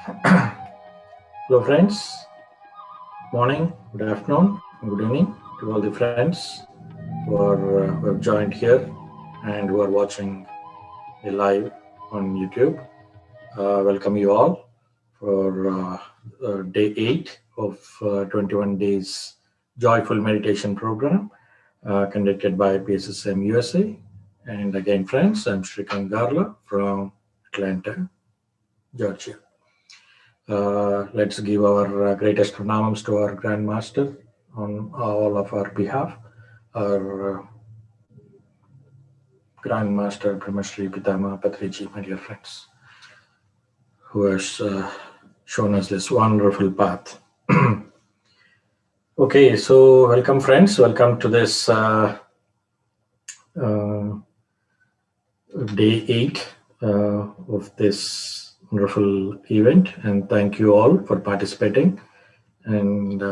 Hello friends, morning, good afternoon, good evening to all the friends who have joined here and who are watching the live on YouTube. Welcome you all for day 8 of 21 days joyful meditation program conducted by PSSMUSA. And again friends, I'm Sreekanth Garla from Atlanta, Georgia. Let's give our greatest pranamams to our Grand Master on all of our behalf, our Grand Master Brahmashri Pitama Patriji, my dear friends, who has shown us this wonderful path. Okay, so welcome friends, welcome to this day 8 of this wonderful event, and thank you all for participating, and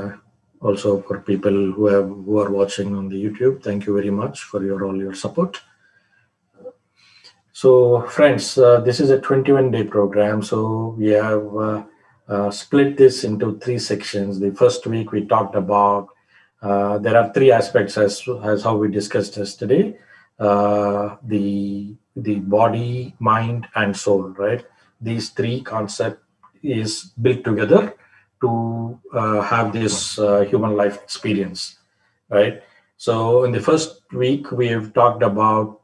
also for people who are watching on the YouTube. Thank you very much for all your support. So friends, this is a 21-day program, so we have split this into 3 sections. The first week we talked about there are 3 aspects as how we discussed yesterday: the body, mind, and soul. Right? These 3 concepts is built together to have this human life experience. Right? So in the first week we have talked about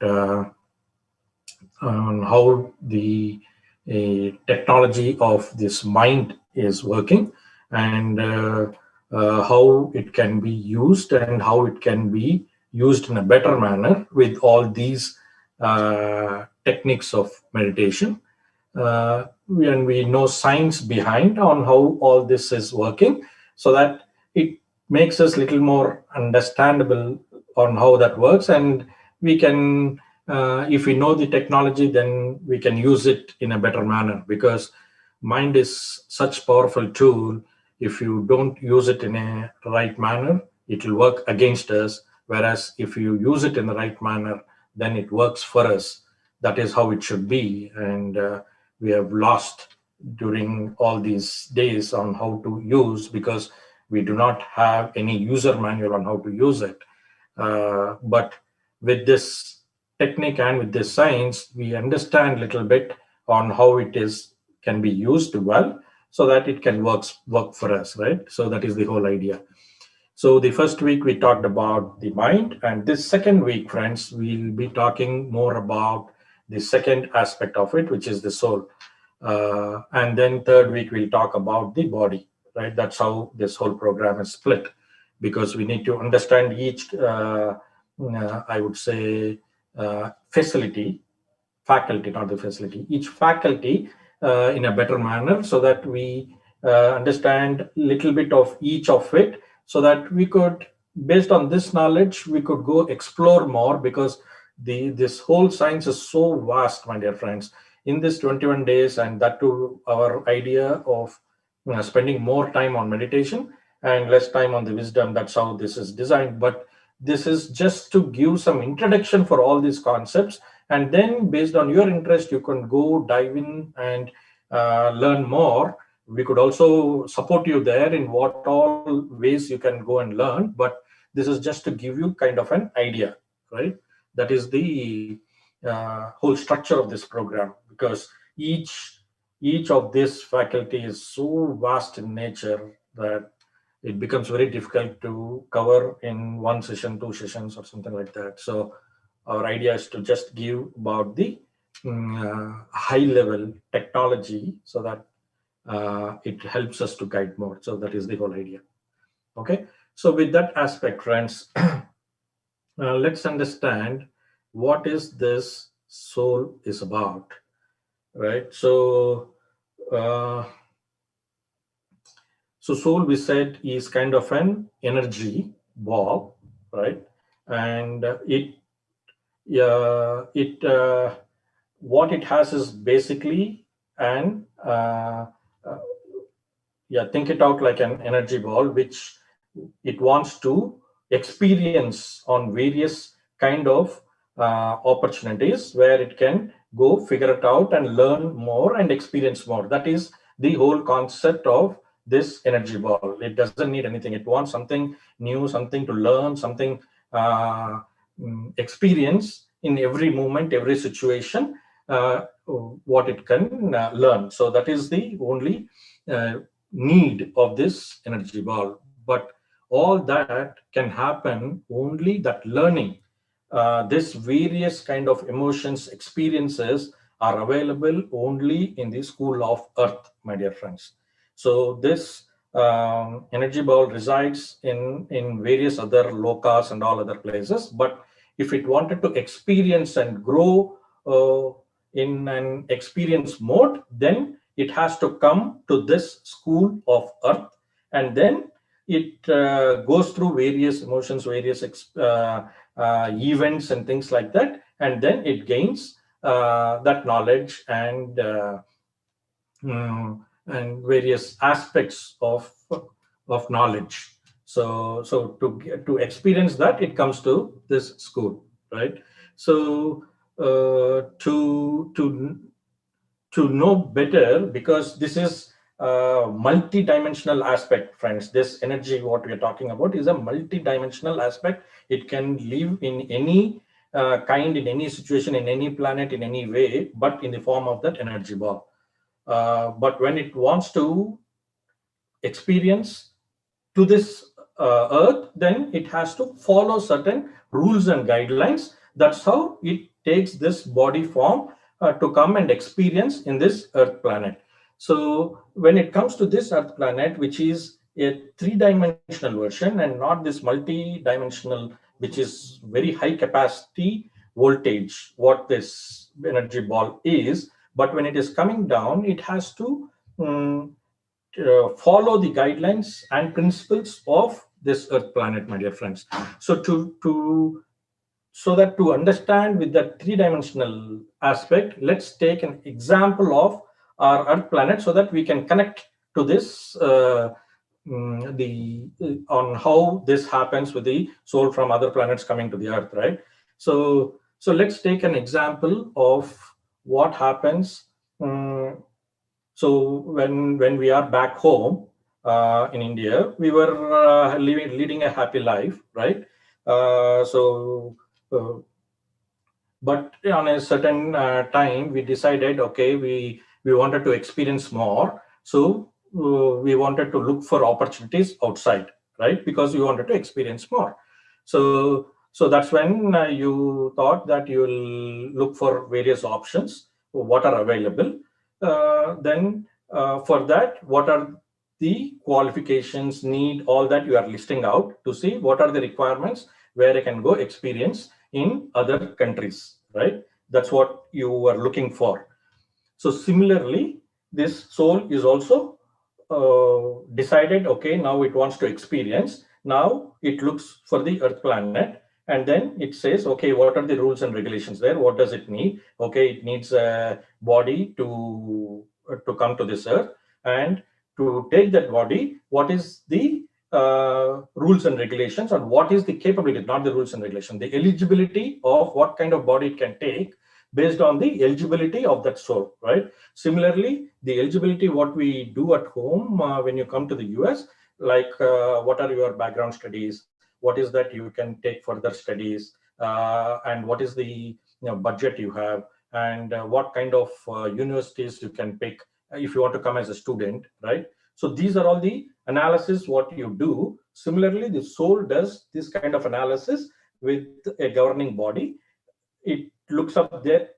on how the technology of this mind is working, and how it can be used and how it can be used in a better manner with all these techniques of meditation. And we know science behind on how all this is working, so that it makes us little more understandable on how that works, and we can if we know the technology, then we can use it in a better manner, because mind is such powerful tool. If you don't use it in a right manner, it will work against us, whereas if you use it in the right manner, then it works for us. That is how it should be, and we have lost during all these days on how to use, because we do not have any user manual on how to use it. But with this technique and with this science, we understand a little bit on how it is can be used well, so that it can work for us, right? So that is the whole idea. So the first week we talked about the mind, and this second week, friends, we'll be talking more about the second aspect of it, which is the soul. And then third week we'll talk about the body, right? That's how this whole program is split, because we need to understand each I would say faculty, not the facility, each faculty in a better manner, so that we understand a little bit of each of it, so that we could, based on this knowledge, we could go explore more, because this whole science is so vast, my dear friends. In this 21 days, and that too, our idea of spending more time on meditation and less time on the wisdom, that's how this is designed. But this is just to give some introduction for all these concepts, and then based on your interest, you can go dive in and learn more. We could also support you there in what all ways you can go and learn, but this is just to give you kind of an idea, right? That is the whole structure of this program, because each of this faculty is so vast in nature that it becomes very difficult to cover in 1 session, 2 sessions, or something like that. So our idea is to just give about the high level technology, so that it helps us to guide more. So that is the whole idea. Okay. So with that aspect, friends, let's understand what is this soul is about, right? So soul, we said, is kind of an energy ball, right? And what it has is basically an think it out like an energy ball, which it wants to experience on various kind of opportunities, where it can go figure it out and learn more and experience more. That is the whole concept of this energy ball. It doesn't need anything. It wants something new, something to learn, something experience in every moment, every situation, what it can learn. So that is the only need of this energy ball. But all that can happen only that learning. This various kind of emotions, experiences are available only in the school of Earth, my dear friends. So this energy ball resides in various other lokas and all other places. But if it wanted to experience and grow in an experience mode, then it has to come to this school of Earth, and then it goes through various emotions, various events and things like that, and then it gains that knowledge and various aspects of knowledge. So to experience that, it comes to this school, right? So to know better, because this is a multi-dimensional aspect, friends. This energy, what we are talking about, is a multi-dimensional aspect. It can live in any kind, in any situation, in any planet, in any way, but in the form of that energy ball. But when it wants to experience to this earth, then it has to follow certain rules and guidelines. That's how it takes this body form to come and experience in this earth planet. So when it comes to this earth planet, which is a three-dimensional version and not this multi-dimensional, which is very high capacity voltage, what this energy ball is, but when it is coming down, it has to follow the guidelines and principles of this earth planet, my dear friends. So so that to understand with that three-dimensional aspect, let's take an example of our earth planet so that we can connect to this on how this happens with the soul from other planets coming to the earth, right? So let's take an example of what happens. So when we are back home in India, we were leading a happy life, right? But on a certain time, we decided, okay, we wanted to experience more. So we wanted to look for opportunities outside, right? Because we wanted to experience more. So that's when you thought that you will look for various options, what are available. Then for that, what are the qualifications, need, all that you are listing out to see what are the requirements where I can go experience in other countries, right? That's what you are looking for. So similarly, this soul is also decided, okay, now it wants to experience. Now it looks for the earth planet, and then it says, okay, what are the rules and regulations there? What does it need? Okay, it needs a body to come to this earth, and to take that body, what is the rules and regulations, and what is the capability, not the rules and regulations, the eligibility of what kind of body it can take based on the eligibility of that soul, right? Similarly, the eligibility, what we do at home when you come to the US, like what are your background studies, what is that you can take further studies, and what is the budget you have, and what kind of universities you can pick if you want to come as a student, right? So these are all the analysis what you do. Similarly, the soul does this kind of analysis with a governing body. It looks up there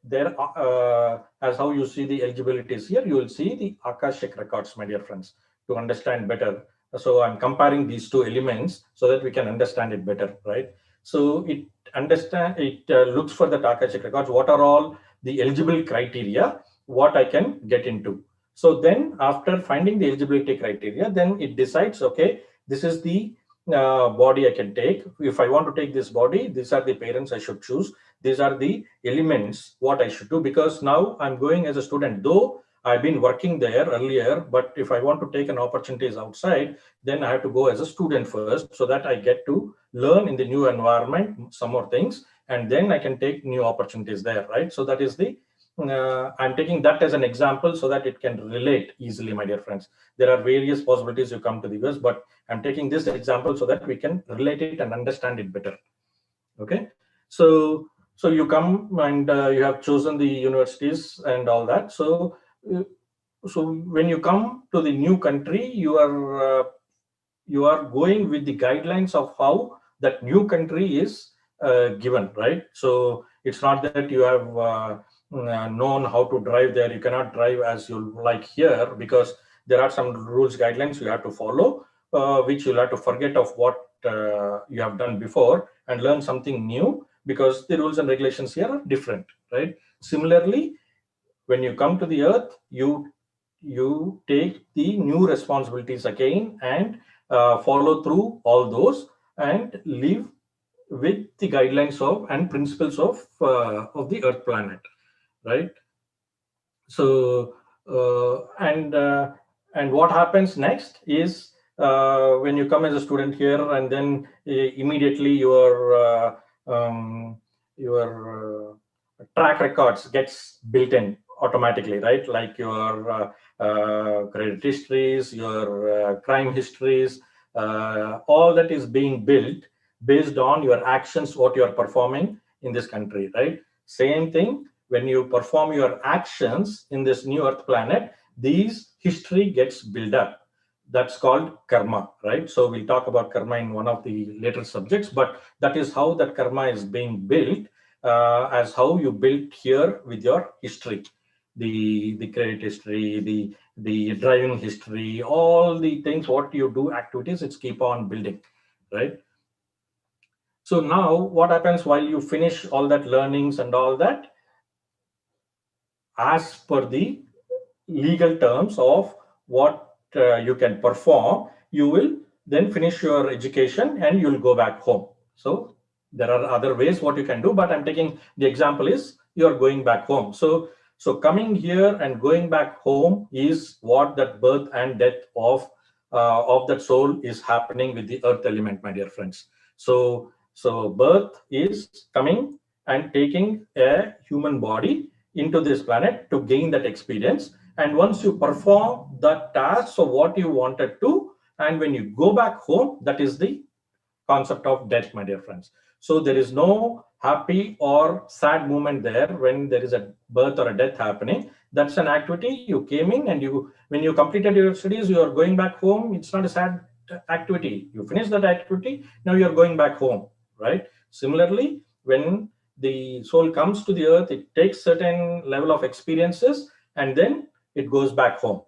as how you see the eligibilities here. You will see the Akashic records, my dear friends, to understand better. So I'm comparing these two elements so that we can understand it better, right? So it looks for the Akashic records. What are all the eligible criteria? What I can get into. So then after finding the eligibility criteria, then it decides, okay, this is the body I can take. If I want to take this body, these are the parents I should choose. These are the elements what I should do, because now I'm going as a student, though I've been working there earlier, but if I want to take an opportunities outside, then I have to go as a student first, so that I get to learn in the new environment some more things, and then I can take new opportunities there, right? So that is the I'm taking that as an example so that it can relate easily, my dear friends. There are various possibilities you come to the US, but I'm taking this example so that we can relate it and understand it better. Okay, so you come and you have chosen the universities and all that. So when you come to the new country, you are going with the guidelines of how that new country is given, right? So it's not that you have known how to drive there. You cannot drive as you like here, because there are some rules, guidelines you have to follow, which you'll have to forget of what you have done before and learn something new, because the rules and regulations here are different, right? Similarly, when you come to the earth, you take the new responsibilities again and follow through all those and live with the guidelines of and principles of the earth planet, right? So and what happens next is, when you come as a student here, and then immediately your track records gets built in automatically, right? Like your credit histories, your crime histories, all that is being built based on your actions, what you are performing in this country, right? Same thing, when you perform your actions in this new earth planet, these history gets built up. That's called karma, right? So we'll talk about karma in one of the later subjects, but that is how that karma is being built, as how you built here with your history, the credit history, the driving history, all the things, what you do, activities, it's keep on building, right? So now what happens while you finish all that learnings and all that, as per the legal terms of what you can perform, you will then finish your education and you'll go back home. So there are other ways what you can do, but I'm taking the example is you're going back home. So coming here and going back home is what that birth and death of that soul is happening with the earth element, my dear friends. So birth is coming and taking a human body into this planet to gain that experience. And once you perform that task of what you wanted to, and when you go back home, that is the concept of death, my dear friends. So there is no happy or sad moment there when there is a birth or a death happening. That's an activity you came in, and when you completed your studies, you are going back home. It's not a sad activity. You finish that activity, now you're going back home, right? Similarly, when the soul comes to the earth, it takes certain level of experiences and then it goes back home.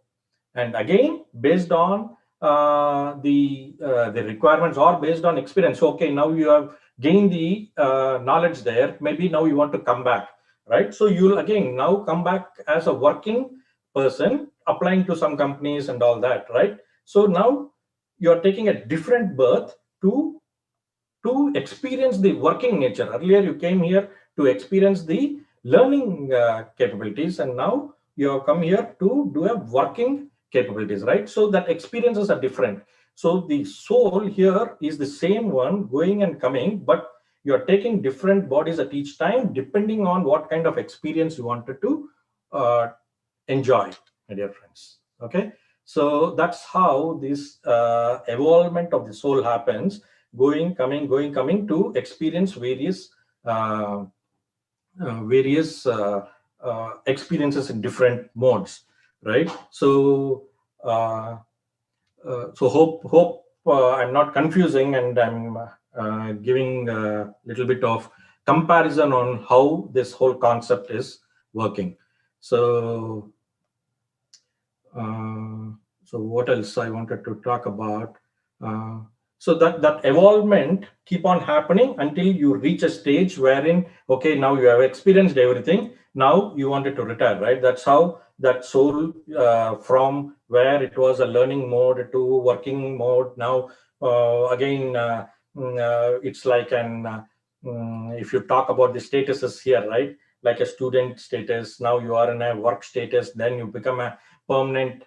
And again, based on the requirements or based on experience. So, okay, now you have gained the knowledge there. Maybe now you want to come back, right? So you'll again now come back as a working person, applying to some companies and all that, right? So now you're taking a different birth to experience the working nature. Earlier, you came here to experience the learning capabilities, and now you have come here to do a working capabilities, right? So that experiences are different. So the soul here is the same one going and coming, but you are taking different bodies at each time, depending on what kind of experience you wanted to enjoy, my dear friends. Okay, so that's how this evolvement of the soul happens, going, coming to experience various experiences in different modes, right? So hope I'm not confusing, and I'm giving a little bit of comparison on how this whole concept is working. So what else I wanted to talk about? So that evolvement keep on happening until you reach a stage wherein, okay, now you have experienced everything. Now you wanted to retire, right? That's how that soul, from where it was a learning mode to working mode. Now, again, it's like if you talk about the statuses here, right? Like a student status, now you are in a work status, then you become a permanent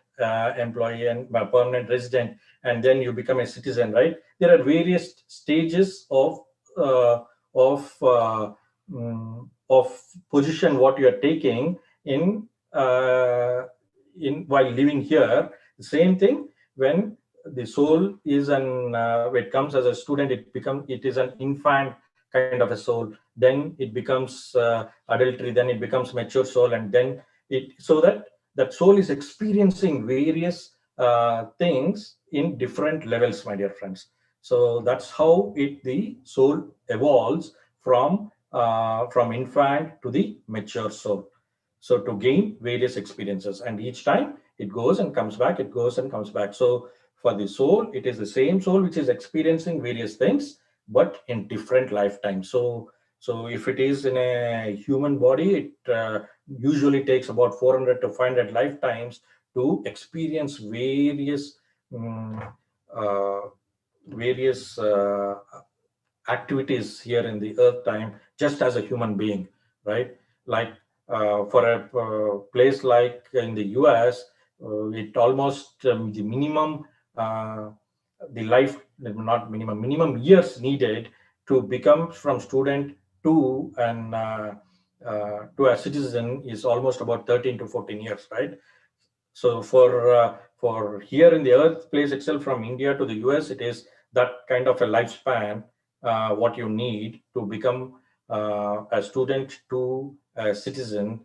employee and permanent resident, and then you become a citizen, right? There are various stages of uh, of uh, of position what you are taking in while living here. The same thing when the soul is it comes as a student, it is an infant kind of a soul. Then it becomes adultery. Then it becomes mature soul, and then so that soul is experiencing various things in different levels, my dear friends. So that's how the soul evolves from infant to the mature soul. So to gain various experiences, and each time it goes and comes back, it goes and comes back. So for the soul, it is the same soul which is experiencing various things, but in different lifetimes. So if it is in a human body, it usually takes about 400 to 500 lifetimes to experience um, uh, various activities here in the earth time, just as a human being, right? Like for a place like in the US, it almost the minimum the life, not minimum years needed to become from student to to a citizen is almost about 13 to 14 years, right? So for here in the Earth place itself, from India to the US, it is that kind of a lifespan what you need to become a student to a citizen.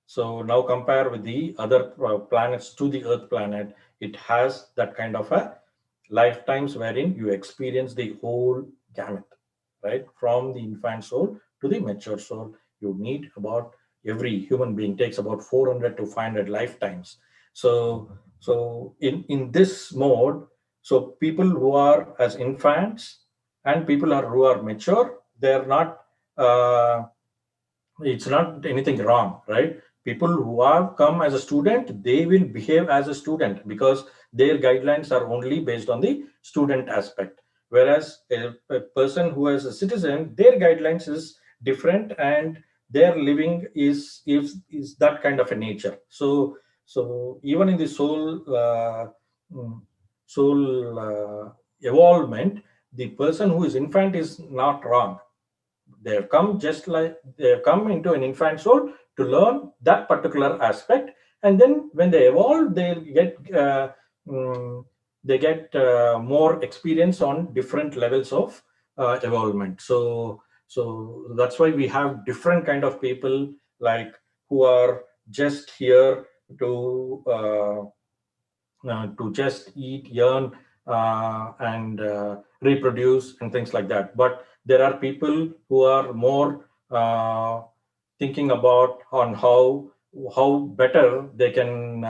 So now compare with the other planets to the Earth planet, it has that kind of a lifetimes wherein you experience the whole gamut, right? From the infant soul to the mature soul, you need about, every human being takes about 400 to 500 lifetimes. So in this mode, so people who are as infants and people who are mature, they're not. It's not anything wrong, right? People who have come as a student, they will behave as a student because their guidelines are only based on the student aspect. Whereas a person who is a citizen, their guidelines is different, and their living is that kind of a nature. So even in the mm, soul evolvement, the person who is infant is not wrong. They have come just like they have come into an infant soul to learn that particular aspect, and then when they evolve, mm, they get more experience on different levels of evolvement. So that's why we have different kind of people, like who are just here to just eat, yearn, and reproduce and things like that. But there are people who are more thinking about on how better they can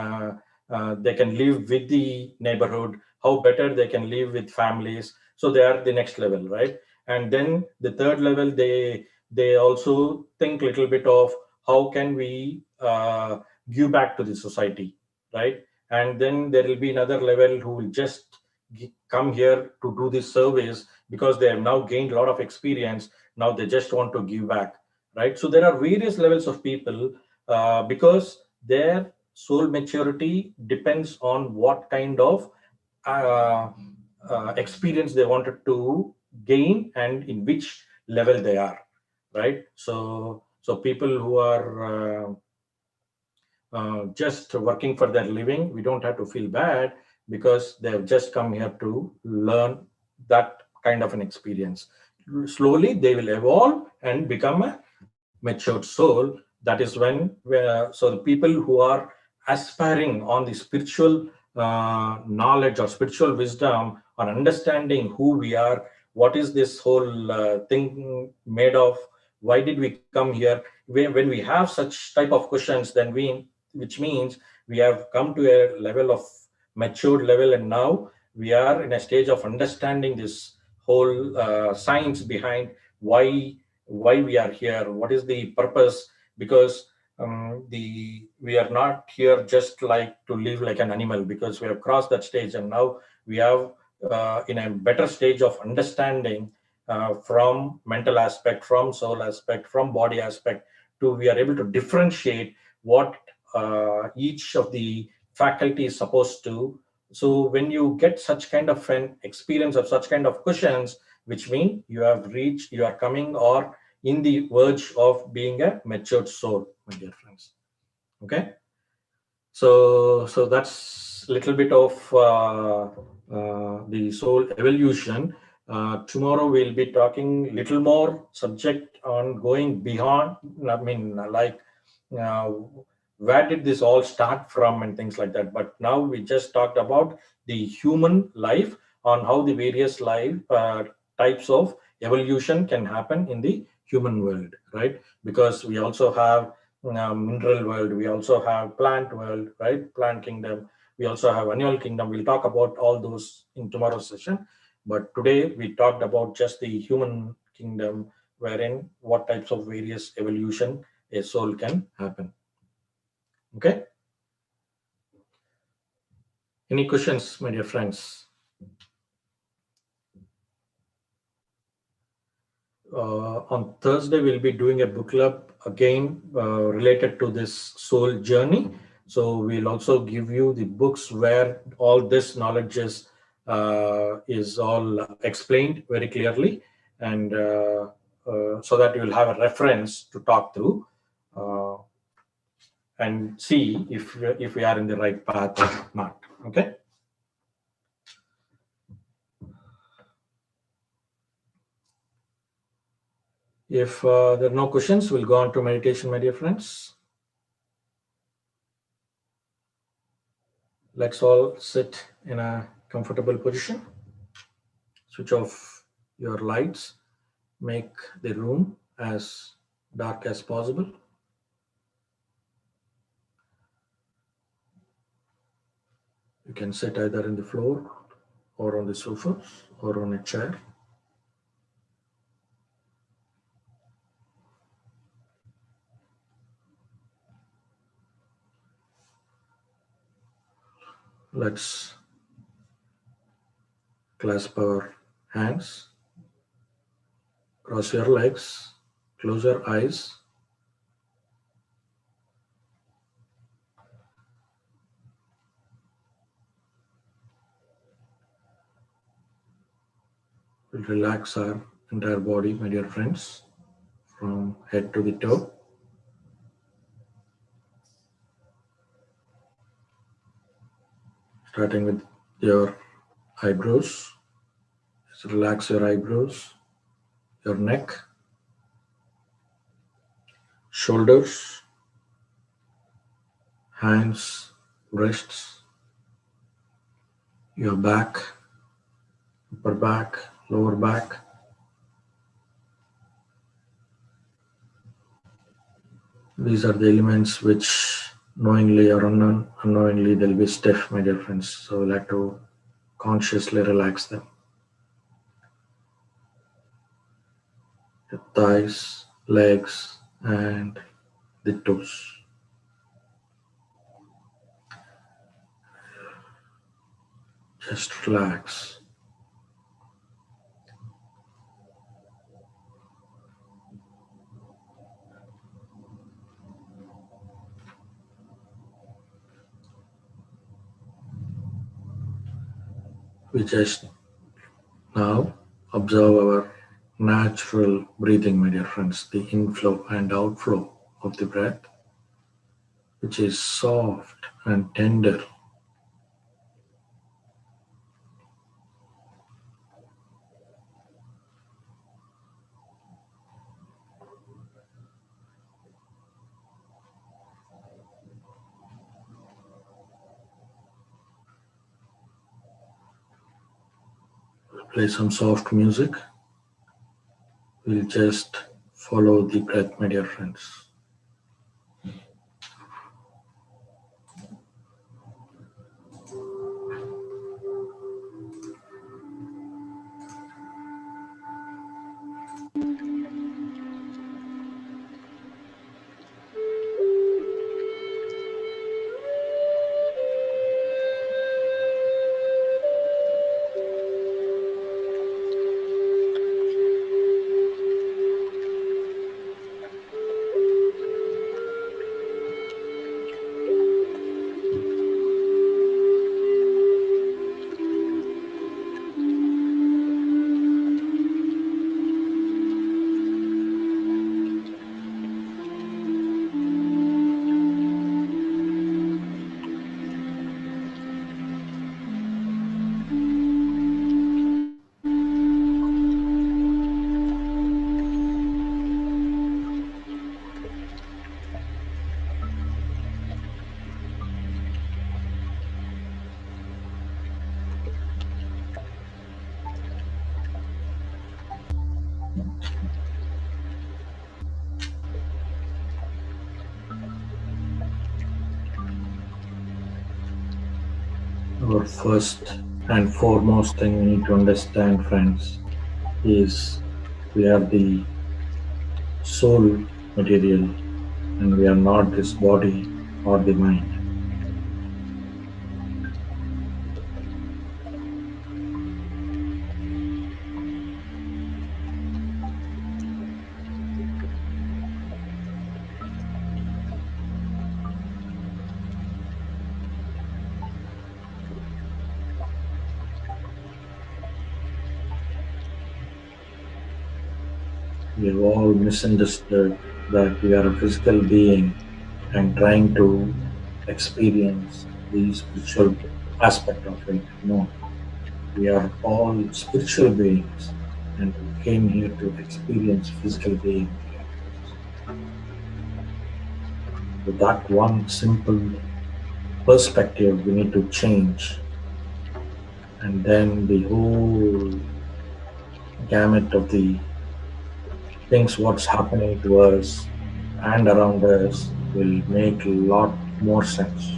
live with the neighborhood, how better they can live with families. So they are the next level, right? And then the third level, they also think a little bit of how can we give back to the society, right? And then there will be another level who will just come here to do this service because they have now gained a lot of experience. Now they just want to give back, right? So there are various levels of people because their soul maturity depends on what kind of uh, experience they wanted to gain and in which level they are, right? So people who are just working for their living, we don't have to feel bad because they have just come here to learn that kind of an experience. Slowly, they will evolve and become a matured soul. That is so the people who are aspiring on the spiritual knowledge or spiritual wisdom or understanding who we are, what is this whole thing made of, why did we come here? When we have such type of questions, then which means we have come to a level of matured level, and now we are in a stage of understanding this whole science behind why we are here, what is the purpose. Because the we are not here just like to live like an animal, because we have crossed that stage, and now we have in a better stage of understanding from mental aspect, from soul aspect, from body aspect, to we are able to differentiate what each of the faculty is supposed to. So when you get such kind of an experience of such kind of questions, which mean you are coming or in the verge of being a matured soul, my dear friends. Okay, so that's a little bit of the soul evolution. Tomorrow we'll be talking little more subject on going beyond. I mean, like uh, where did this all start from and things like that. But now we just talked about the human life, on how the various life types of evolution can happen in the human world, right? Because we also have mineral world, we also have plant world, right? Plant kingdom, we also have animal kingdom. We'll talk about all those in tomorrow's session, but today we talked about just the human kingdom, wherein what types of various evolution a soul can happen. Okay, any questions, my dear friends? On Thursday, we'll be doing a book club again related to this soul journey. So we'll also give you the books where all this knowledge is all explained very clearly, and so that you'll have a reference to talk through uh, and see if we are in the right path or not. Okay. If there are no questions, we'll go on to meditation, my dear friends. Let's all sit in a comfortable position. Switch off your lights. Make the room as dark as possible. You can sit either in the floor or on the sofa or on a chair. Let's clasp our hands, cross your legs, close your eyes. We'll relax our entire body, my dear friends, from head to the toe. Starting with your eyebrows. Just relax your eyebrows, your neck, shoulders, hands, wrists, your back, upper back, lower back. These are the elements which knowingly or unknowingly they'll be stiff, my dear friends. So we'll have to consciously relax them. Your thighs, legs, and the toes. Just relax. We just now observe our natural breathing, my dear friends, the inflow and outflow of the breath, which is soft and tender. Play some soft music. We'll just follow the breath, my dear friends. Our first and foremost thing we need to understand, friends, is we are the soul material and we are not this body or the mind. We have all misunderstood that we are a physical being and trying to experience the spiritual aspect of it. No, we are all spiritual beings and we came here to experience physical being here. With that one simple perspective we need to change, and then the whole gamut of the things what's happening to us and around us will make a lot more sense.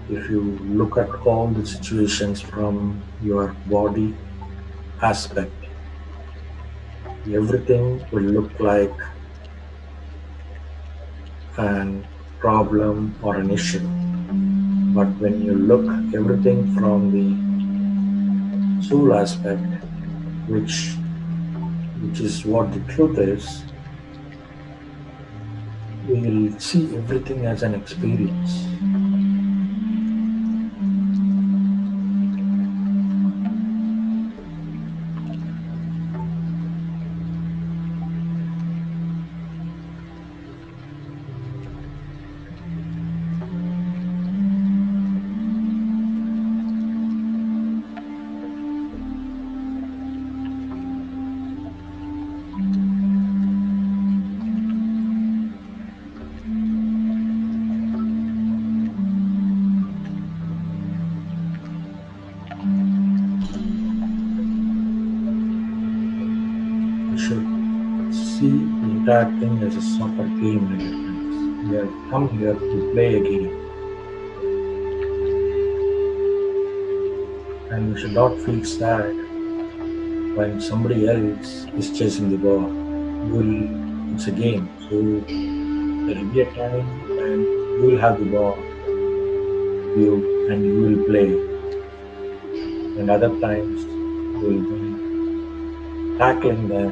If you look at all the situations from your body aspect, everything will look like an problem or an issue. But when you look everything from the soul aspect, which is what the truth is, we will see everything as an experience. We should see the entire thing as a soccer game, my dear friends. We have come here to play a game, and we should not feel sad when somebody else is chasing the ball. It's a game, so there will be a time when you will have the ball, you will play, and other times you will be tackling them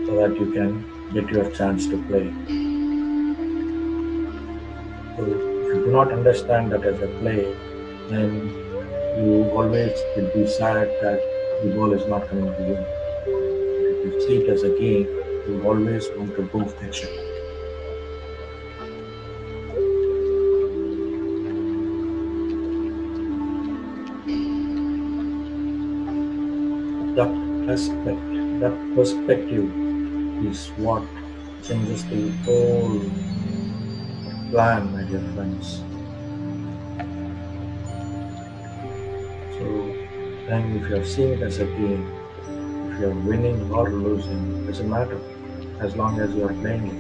so that you can get your chance to play. So if you do not understand that as a play, then you always will be sad that the ball is not coming to you. If you see it as a game, you always want to go fetch it. That aspect, that perspective is what changes the whole plan, my dear friends. So then if you are seeing it as a game, if you are winning or losing, it doesn't matter as long as you are playing it.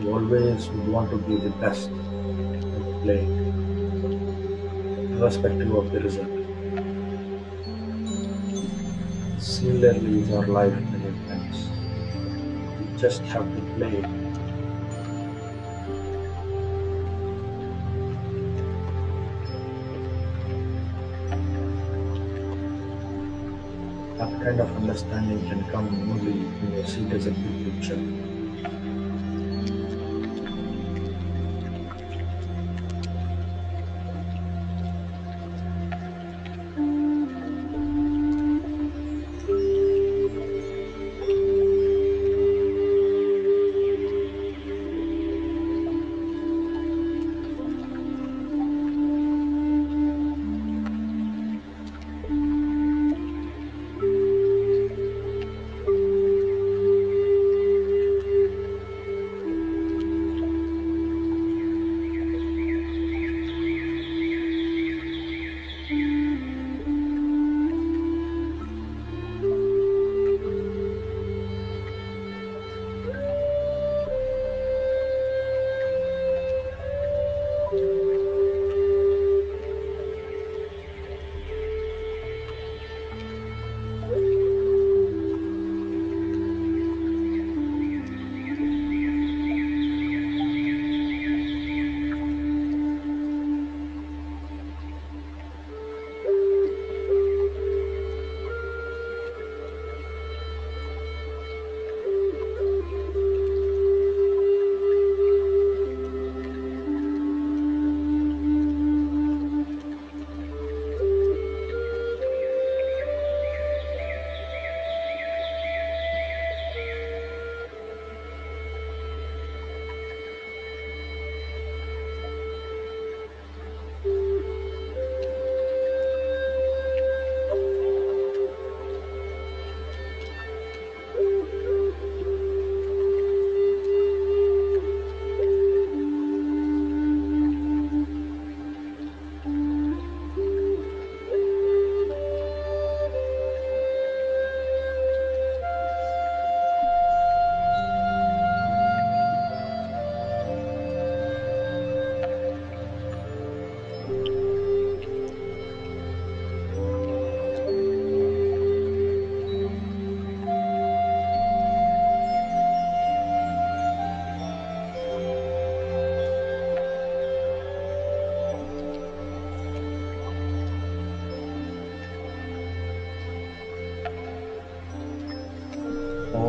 You always would want to be the best when you play, irrespective of the result. Similarly is our life, my dear friends. We just have to play. That kind of understanding can come only when you see it as a big picture.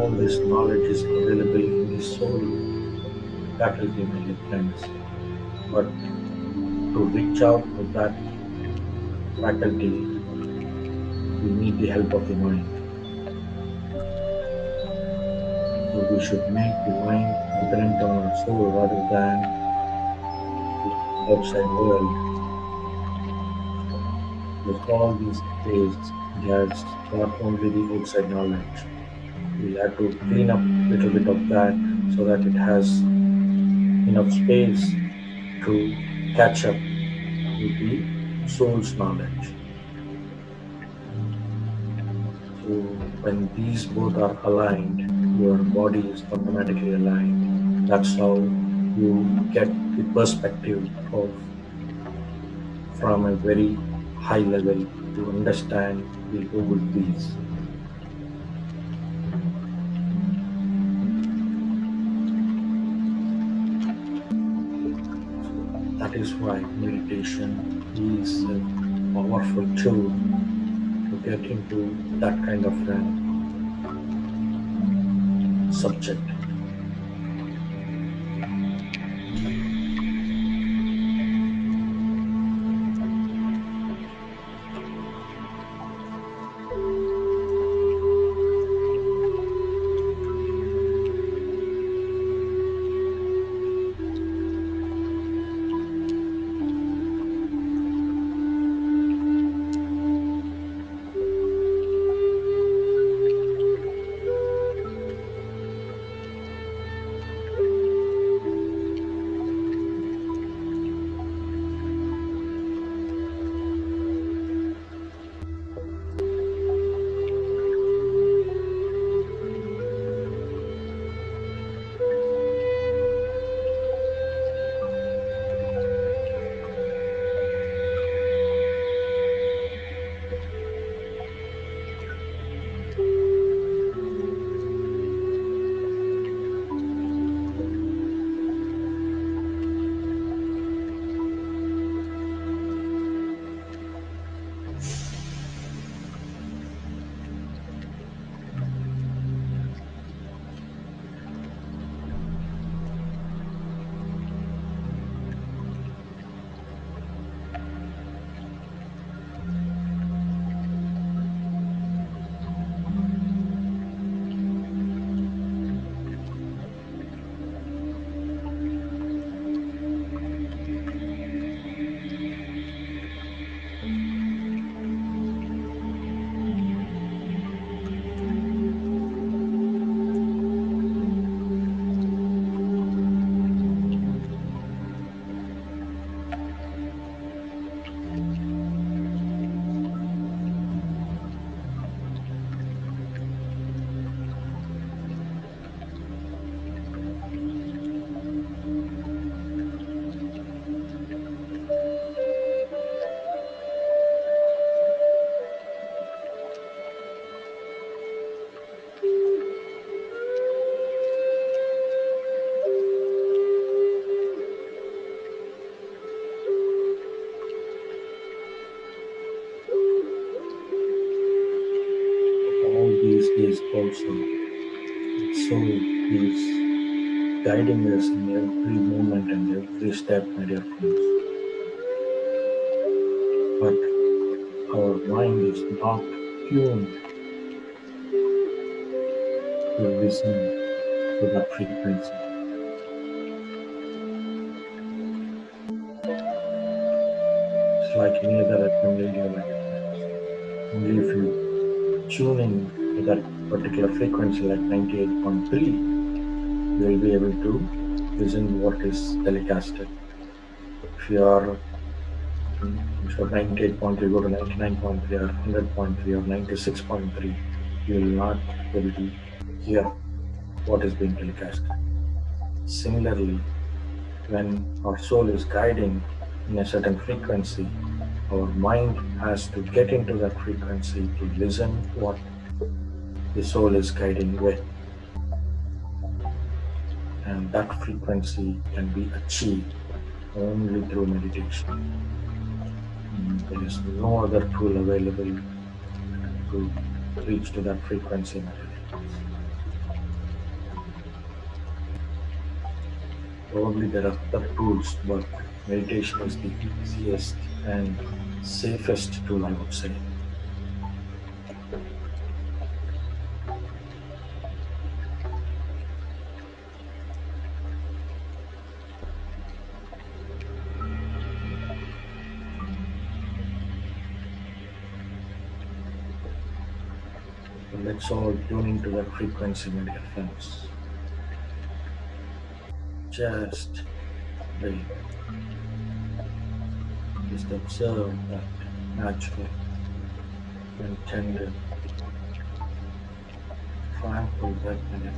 all this knowledge is available in the soul faculty, my dear friends. But to reach out to that faculty, we need the help of the mind. So we should make the mind dependent on our soul rather than the outside world. Because all these days it has got only the outside knowledge. We'll have to clean up a little bit of that so that it has enough space to catch up with the soul's knowledge. So when these both are aligned, your body is automatically aligned. That's how you get the perspective of from a very high level to understand the whole piece. So that is why meditation is a powerful tool to get into that kind of a subject. All these days also, the soul is guiding us in every moment and every step, my dear friends. But our mind is not tuned to listen to that frequency. It's like any other FM radio, my dear friends. Only if you tune in to that particular frequency, like 98.3, you will be able to listen what is telecasted. If you are so 98.3, go to 99.3 or 100.3 or 96.3, you will not be able to hear what is being telecasted. Similarly, when our soul is guiding in a certain frequency, our mind has to get into that frequency to listen what the soul is guiding with. And that frequency can be achieved only through meditation. There is no other tool available to reach to that frequency. Probably there are other tools, but meditation is the easiest and safest tool, I would say. So let's all tune into that frequency, my dear friends. Just breathe. Just observe that natural and tender, tranquil breath, my dear.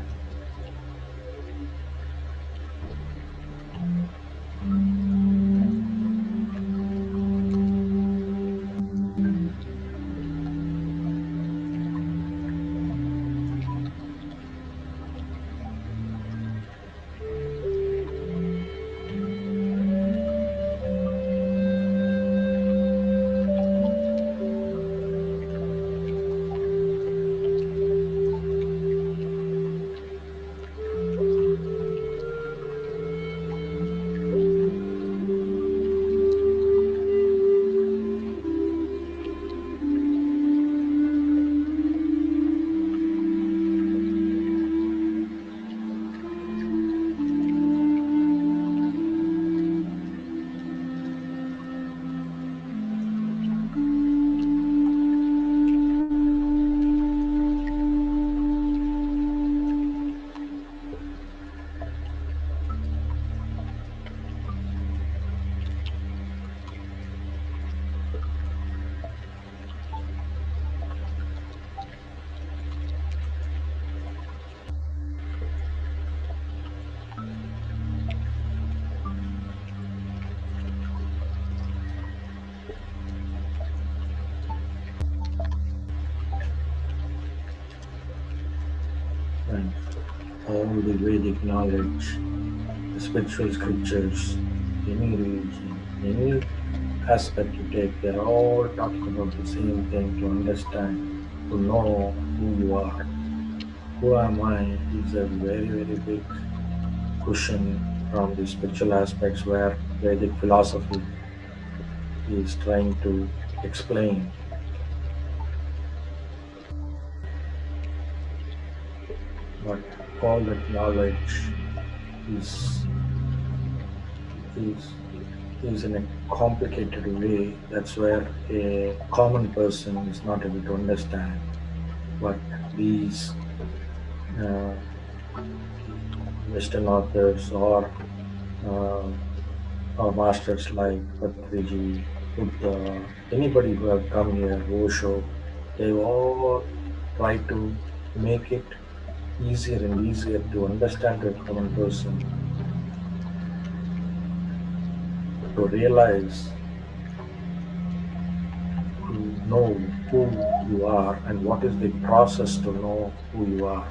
And all the Vedic knowledge, the spiritual scriptures, any religion, any aspect you take, they're all talking about the same thing: to understand, to know who you are. Who am I is a very, very big cushion from the spiritual aspects where Vedic philosophy is trying to explain. But all that knowledge is is is in a complicated way. That's where a common person is not able to understand. But these uh, Western authors uh, or masters like Patriji, Buddha, anybody who have come here, Osho, they all try to make it easier and easier to understand to a common person, to realize, to know who you are and what is the process to know who you are.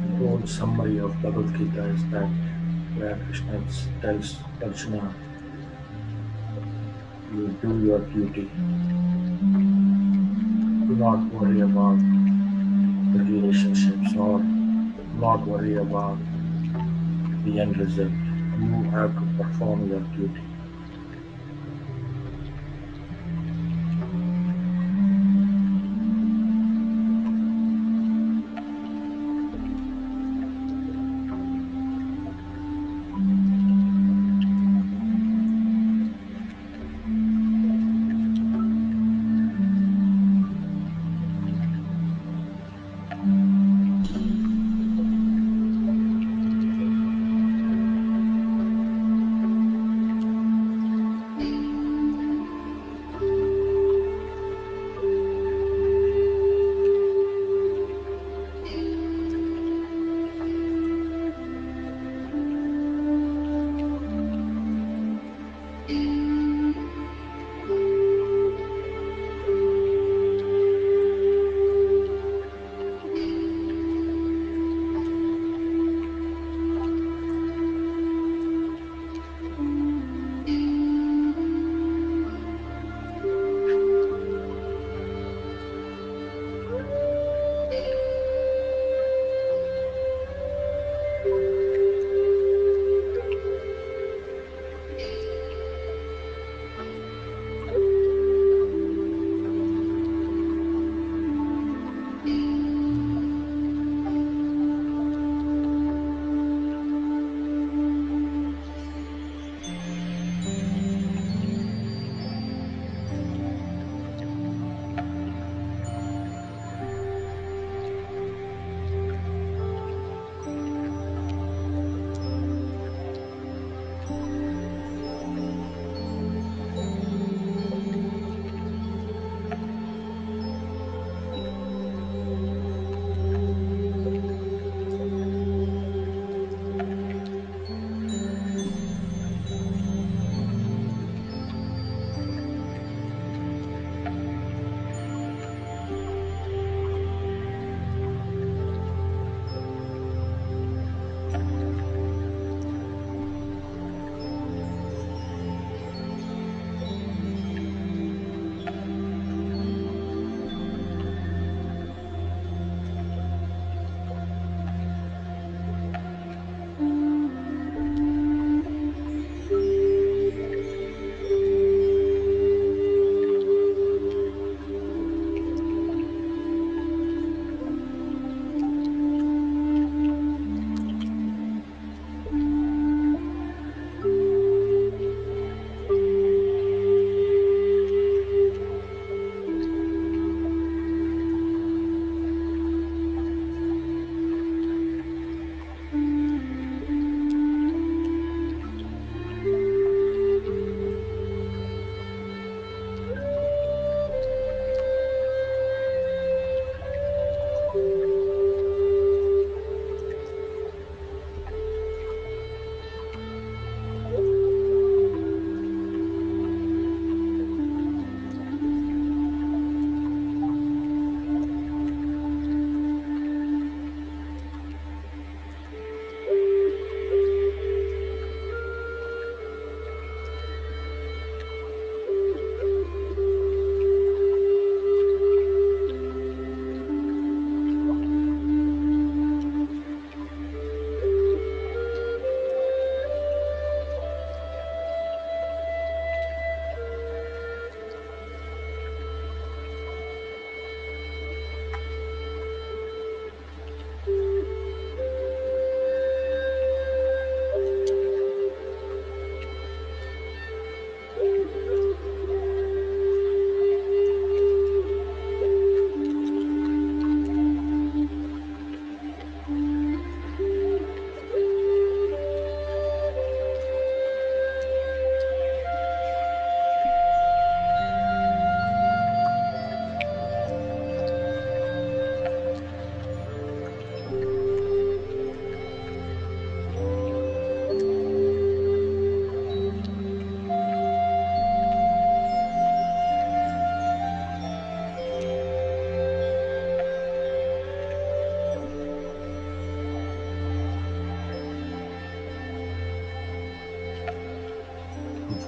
The whole summary of Bhagavad Gita is that where Krishna tells Arjuna, you do your duty. Do not worry about the relationships or not worry about the end result. You have to perform your duty.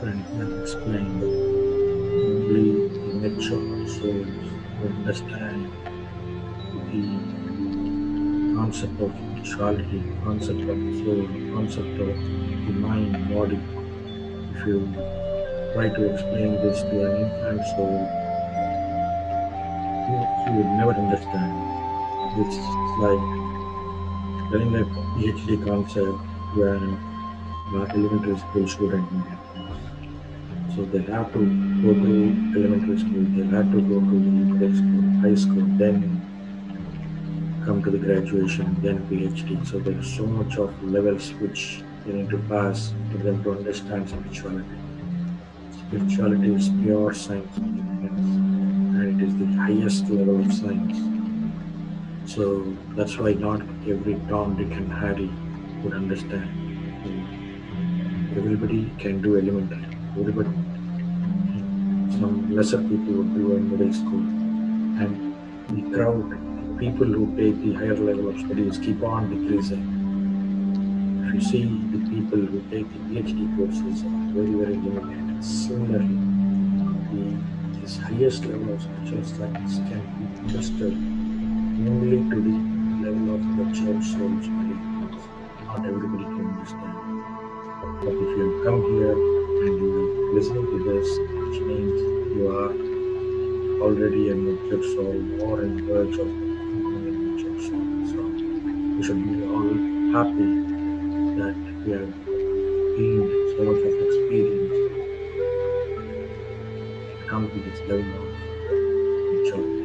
Friend has explained, only the mature souls who understand the concept of spirituality, concept of soul, concept of the mind, body. If you try to explain this to an infant soul, he would never understand. This is like telling a PhD concept to an elementary school student in their class. So they have to go through elementary school, they have to go to the middle school, high school, then come to the graduation and then PhD. So there's so much of levels which they need to pass for them to understand spirituality. Spirituality is pure science, my friends, and it is the highest level of science. So that's why not every Tom, Dick, and Harry would understand. So everybody can do elementary. Everybody, some lesser people would do in middle school, and the crowd, the people who take the higher level of studies keep on decreasing. If you see, the people who take the PhD courses are very, very limited. Similarly, this highest level of spiritual science can be understood only to the level of mature souls, my dear friends. Not everybody can understand. But if you have come here and you are listening to this, which means you are already a mature soul or on the verge of becoming a mature soul. So we should be all happy that we have gained so much of experience and come to this level of maturity.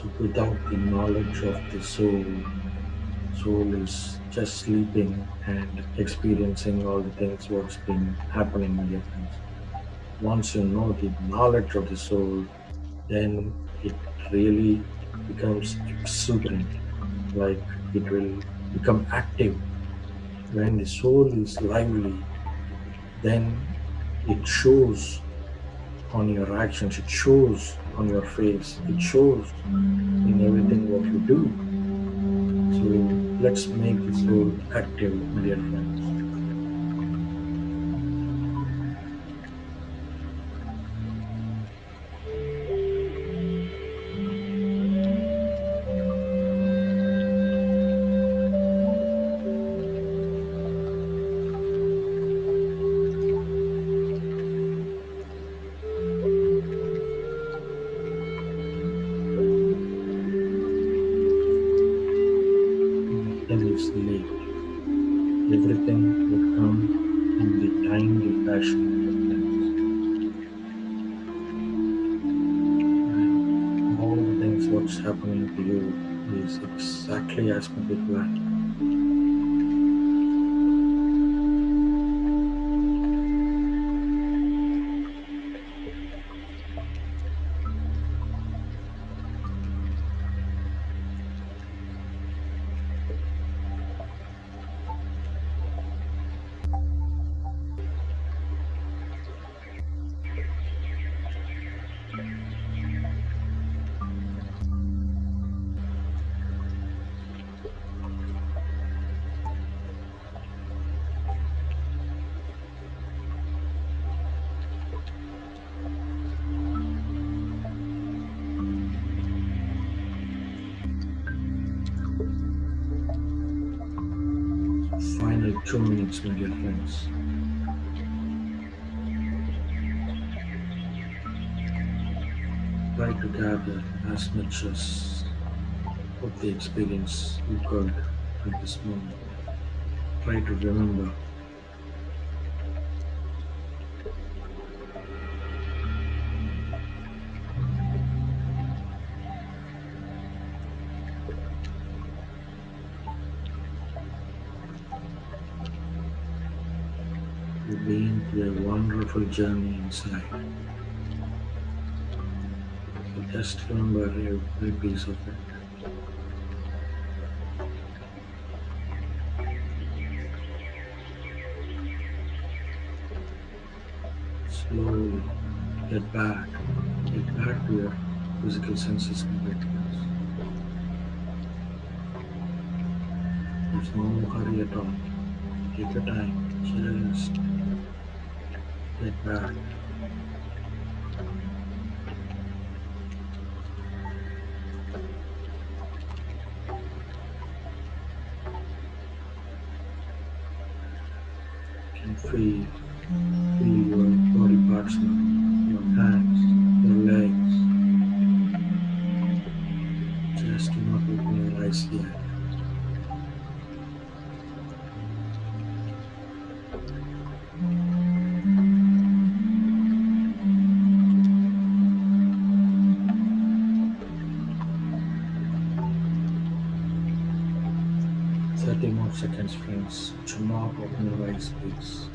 So without the knowledge of the soul is just sleeping and experiencing all the things what's been happening, my dear friends. Once you know the knowledge of the soul, then it really becomes exuberant, like it will become active. When the soul is lively, then it shows on your actions, it shows on your face, it shows in everything what you do. So let's make the soul active, my dear friends. Nothing is late. Everything would come in the timely fashion, my dear friends. And all the things what's happening to you is exactly as per the plan. Final 2 minutes, my dear friends. Try to gather as much as of the experience you could at this moment. Try to remember. You've been through a wonderful journey inside. So just remember every piece of it. Slowly get back. Get back to your physical senses, my dear friends. There's no hurry at all. Take your time. Just get back. You can feel your body parts now. Your hands, your legs. Just do not open your eyes yet. 30 more seconds, friends. Do not open your eyes, please.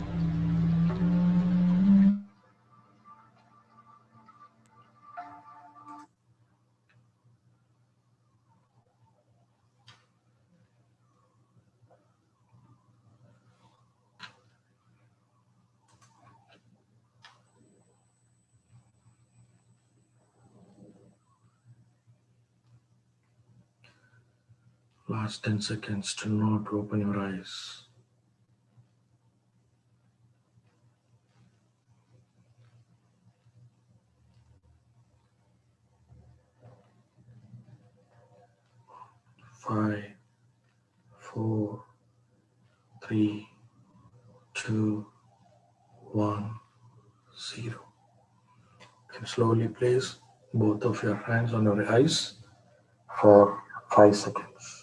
Last 10 seconds. Do not open your eyes. 5, 4, 3, 2, 1, 0. You can slowly place both of your hands on your eyes for 5 seconds.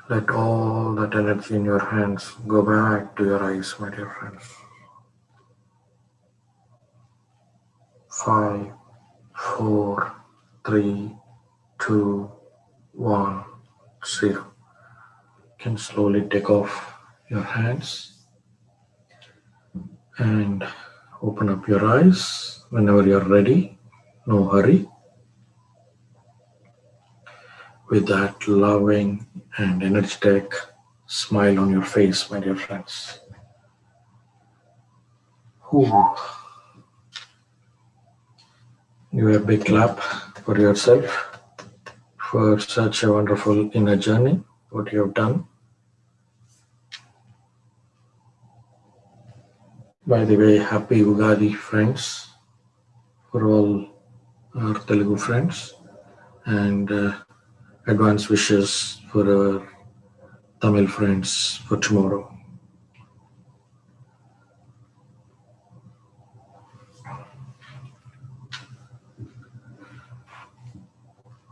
Let all that energy in your hands go back to your eyes, my dear friends. 5, 4, 3, 2, 1, 0. You can slowly take off your hands and open up your eyes whenever you're ready. No hurry. With that loving and energetic smile on your face, my dear friends. Ooh. Give a big clap for yourself for such a wonderful inner journey, what you have done. By the way, happy Ugadi, friends, for all our Telugu friends, and advance wishes for our Tamil friends for tomorrow.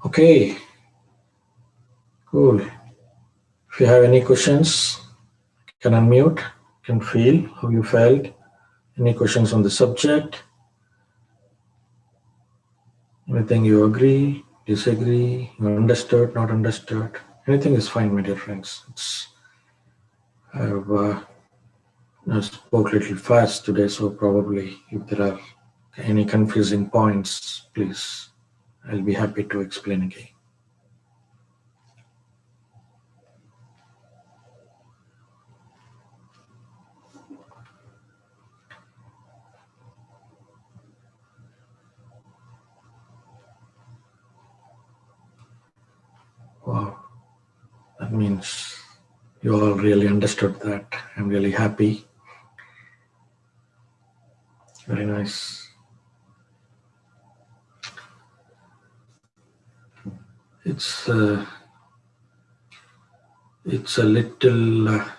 Okay, cool. If you have any questions, you can unmute, you can feel how you felt. Any questions on the subject? Anything you agree, disagree, you understood, not understood? Anything is fine, my dear friends. I spoke a little fast today, so probably if there are any confusing points, please, I'll be happy to explain again. Wow, that means you all really understood that. I'm really happy. Very nice. It's a little, I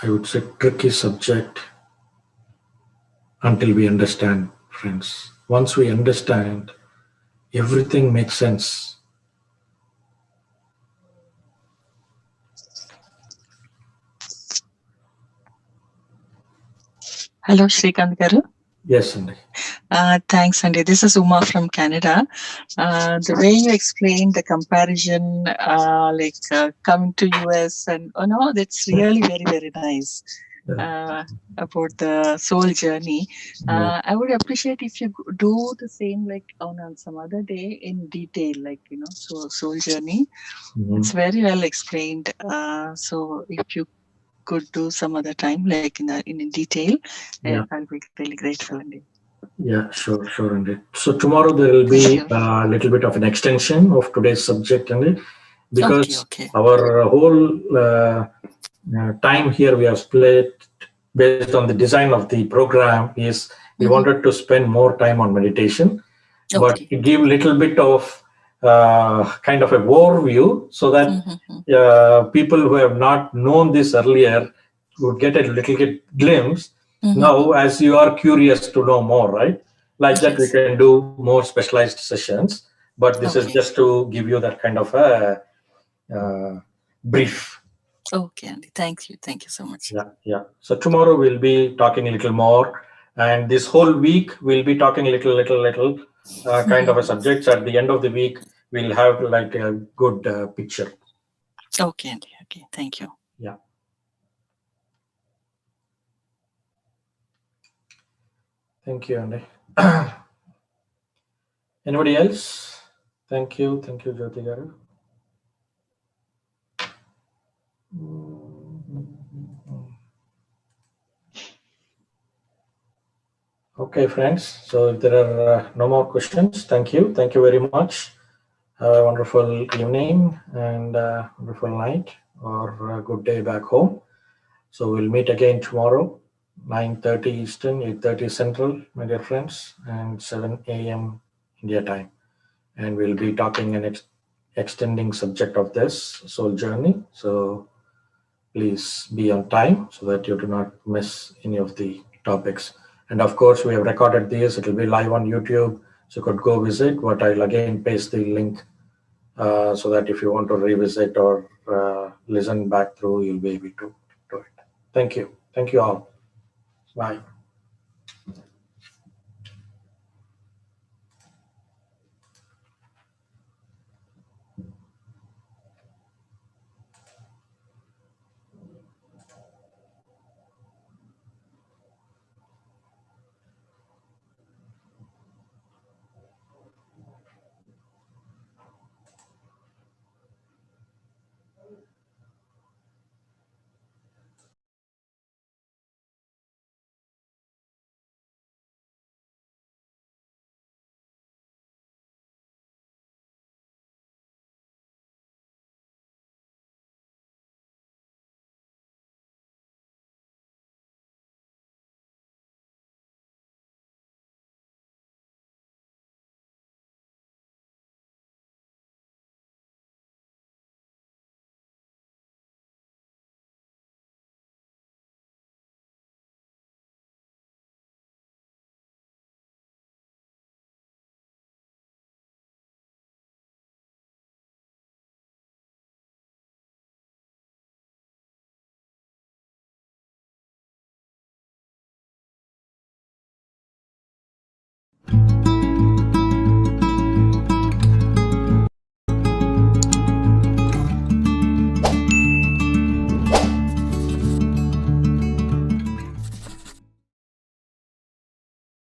would say, tricky subject until we understand, friends. Once we understand, everything makes sense. Hello, Sreekanth garu. Yes, Andy. Thanks, Andy. This is Uma from Canada. The way you explained the comparison, coming to US, and that's really very, very nice. About the soul journey. I would appreciate if you do the same on some other day in detail, soul journey. It's very well explained. So if you could do some other time, in detail, I'll be really grateful, Andy. Yeah, sure, Andy. So tomorrow there will be a little bit of an extension of today's subject, Andy, because our whole time here we have split based on the design of the program is we wanted to spend more time on meditation, but to give a little bit of kind of a overview so that people who have not known this earlier would get a little glimpse. Now, as you are curious to know more, right? Like that, we can do more specialized sessions. But this is just to give you that kind of a brief. Okay, Andy. Thank you so much. Yeah. So tomorrow we'll be talking a little more, and this whole week we'll be talking little kind of a subjects. At the end of the week, we'll have like a good picture. Okay, Andy. Okay, thank you. Yeah. Thank you, Andy. Anybody else? Thank you, Jyoti garu. Okay, friends. So if there are no more questions, thank you very much. Have a wonderful evening and wonderful night or a good day back home. So we'll meet again tomorrow, 9:30 Eastern, 8:30 Central, my dear friends, and 7 a.m. India time. And we'll be talking an extending subject of this soul journey. So please be on time so that you do not miss any of the topics. And of course, we have recorded this. It will be live on YouTube. So you could go visit, but I'll again paste the link so that if you want to revisit or listen back through, you'll be able to do it. Thank you all. Bye.